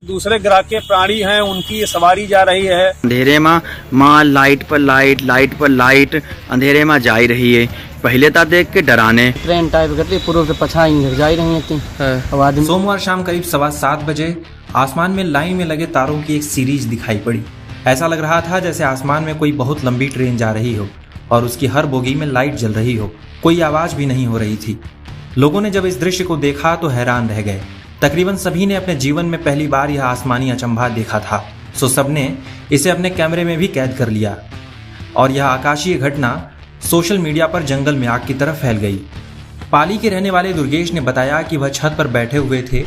दूसरे ग्रह के प्राणी हैं, उनकी सवारी जा रही है। अंधेरे में माँ लाइट पर लाइट, लाइट पर लाइट अंधेरे में जा रही है। पहले था देख के डराने ट्रेन टाइप करती पूर्व से पछाई जा रही थी। सोमवार शाम करीब 7:15 बजे आसमान में लाइन में लगे तारों की एक सीरीज दिखाई पड़ी। ऐसा लग रहा था जैसे आसमान में कोई बहुत लंबी ट्रेन जा रही हो और उसकी हर बोगी में लाइट जल रही हो। कोई आवाज भी नहीं हो रही थी। लोगों ने जब इस दृश्य को देखा तो हैरान रह गए। तकरीबन सभी ने अपने जीवन में पहली बार यह आसमानी अचंभा देखा था, सो सबने इसे अपने कैमरे में भी कैद कर लिया और यह आकाशीय घटना सोशल मीडिया पर जंगल में आग की तरह फैल गई। पाली के रहने वाले दुर्गेश ने बताया कि वह छत पर बैठे हुए थे,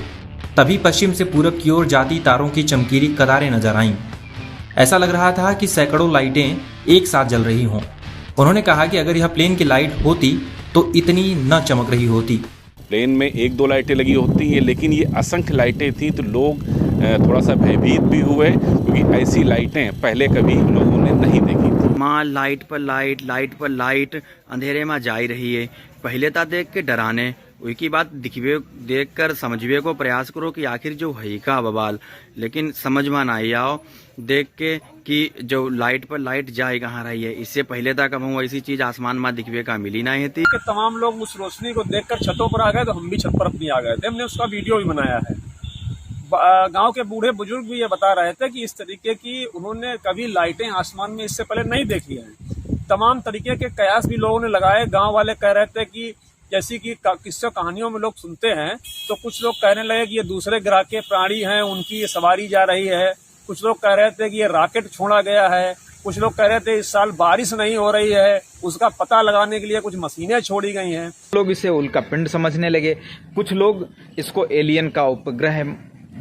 तभी पश्चिम से पूरब की ओर जाती तारों की चमकीली कतारें नजर आईं। ऐसा लग रहा था कि सैकड़ों लाइटें एक साथ जल रही हों। उन्होंने कहा कि अगर यह प्लेन की लाइट होती तो इतनी न चमक रही होती। प्लेन में 1-2 लाइटें लगी होती हैं, लेकिन ये असंख्य लाइटें थी तो लोग थोड़ा सा भयभीत भी हुए, क्योंकि ऐसी लाइटें पहले कभी लोगों ने नहीं देखी थी। माँ लाइट पर लाइट, लाइट पर लाइट अंधेरे में जा रही है। पहले था देख के डराने, उनकी बात दिखवे देख कर समझवे को प्रयास करो कि आखिर जो है का बवाल, लेकिन समझ में ना आओ देख के कि जो लाइट पर लाइट जाए कहाँ रही है। इससे पहले तक हम ऐसी चीज आसमान में दिखवे का मिली नहीं थी। तमाम लोग उस रोशनी को देखकर छतों पर आ गए, तो हम भी छत पर अपनी आ गए थे। हमने उसका वीडियो भी बनाया है। गांव के बूढ़े बुजुर्ग भी ये बता रहे थे कि इस तरीके की उन्होंने कभी लाइटें आसमान में इससे पहले नहीं देखी हैं। तमाम तरीके के कयास भी लोगों ने लगाए। गांव वाले कह रहे थे कि जैसी कि किस्से कहानियों में लोग सुनते हैं, तो कुछ लोग कहने लगे कि ये दूसरे ग्रह के प्राणी हैं, उनकी सवारी जा रही है। कुछ लोग कह रहे थे कि ये रॉकेट छोड़ा गया है। कुछ लोग कह रहे थे इस साल बारिश नहीं हो रही है, उसका पता लगाने के लिए कुछ मशीनें छोड़ी गई हैं। लोग इसे उल्का पिंड समझने लगे, कुछ लोग इसको एलियन का उपग्रह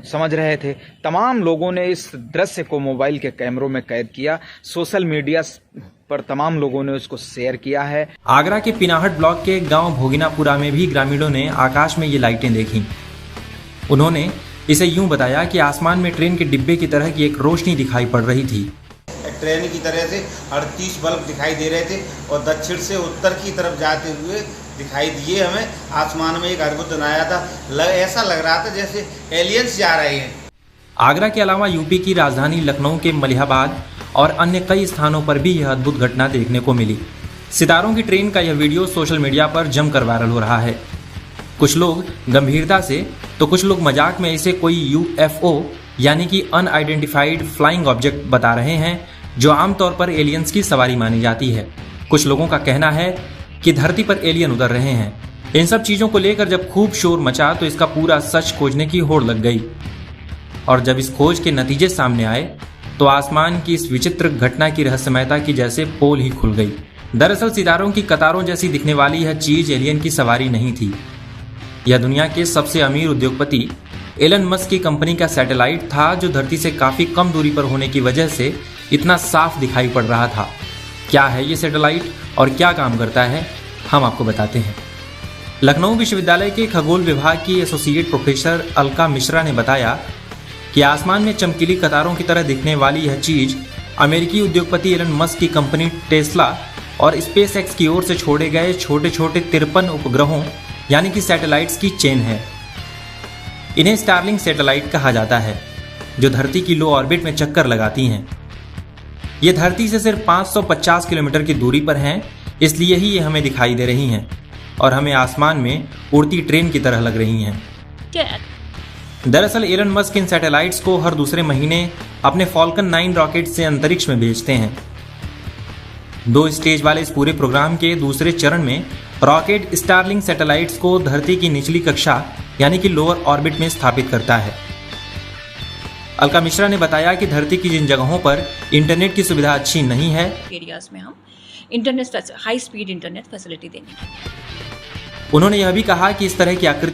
समझ रहे थे। तमाम लोगों ने इस दृश्य को मोबाइल के कैमरों में कैद किया। सोशल मीडिया पर तमाम लोगों ने उसको शेयर किया है। आगरा के पिनाहट ब्लॉक के गांव भोगिनापुरा में भी ग्रामीणों ने आकाश में ये लाइटें देखी। उन्होंने इसे यूं बताया कि आसमान में ट्रेन के डिब्बे की तरह की एक रोशनी दिखाई पड़ रही थी। ट्रेन की तरह से 38 बल्ब दिखाई दे रहे थे और दक्षिण से उत्तर की तरफ जाते हुए दिखाई दिए। हमें आसमान में एक अद्भुत नया था। ऐसा लग रहा था जैसे एलियंस जा रहे हैं। आगरा के अलावा यूपी की राजधानी लखनऊ के मलिहाबाद और अन्य कई स्थानों पर भी यह अद्भुत घटना देखने को मिली। सितारों की ट्रेन का यह वीडियो सोशल मीडिया पर जमकर वायरल हो रहा है। कुछ लोग गंभीरता से तो कुछ लोग मजाक में इसे कोई यूएफओ यानी कि अनआइडेंटिफाइड फ्लाइंग ऑब्जेक्ट बता रहे हैं, जो आमतौर पर एलियंस की सवारी मानी जाती है। कुछ लोगों का कहना है कि धरती पर एलियन उतर रहे हैं। इन सब चीजों को लेकर जब खूब शोर मचा तो इसका पूरा सच खोजने की होड़ लग गई और जब इस खोज के नतीजे सामने आए तो आसमान की इस विचित्र घटना की रहस्यमयता की जैसे पोल ही खुल गई। दरअसल सितारों की कतारों जैसी दिखने वाली यह चीज एलियन की सवारी नहीं थी। यह दुनिया के सबसे अमीर उद्योगपति एलन मस्क की कंपनी का सैटेलाइट था, जो धरती से काफी कम दूरी पर होने की वजह से इतना साफ दिखाई पड़ रहा था। क्या है ये सैटेलाइट और क्या काम करता है, हम आपको बताते हैं। लखनऊ विश्वविद्यालय के खगोल विभाग की एसोसिएट प्रोफेसर अलका मिश्रा ने बताया कि आसमान में चमकीली कतारों की तरह दिखने वाली यह चीज अमेरिकी उद्योगपति एलन मस्क की कंपनी टेस्ला और स्पेसएक्स की ओर से छोड़े गए छोटे छोटे 53 उपग्रहों यानी कि सैटेलाइट्स की चेन है। इन्हें स्टारलिंक सैटेलाइट कहा जाता है, जो धरती की लो ऑर्बिट में चक्कर लगाती हैं। ये धरती से सिर्फ 550 किलोमीटर की दूरी पर हैं, इसलिए ही ये हमें दिखाई दे रही हैं और हमें आसमान में उड़ती ट्रेन की तरह लग रही हैं। दरअसल एलन मस्क इन सैटेलाइट्स को हर दूसरे महीने अपने फॉल्कन 9 रॉकेट से अंतरिक्ष में भेजते हैं। 2 स्टेज वाले इस पूरे प्रोग्राम के दूसरे चरण में रॉकेट स्टारलिंक सैटेलाइट्स को धरती की निचली कक्षा यानी कि लोअर ऑर्बिट में स्थापित करता है। अलका मिश्रा ने बताया कि धरती की जिन जगहों पर इंटरनेट की सुविधा अच्छी नहीं है, एरियाज में हम internet high speed internet facility देंगे। उन्होंने यह भी कहा कि इस तरह की आकृति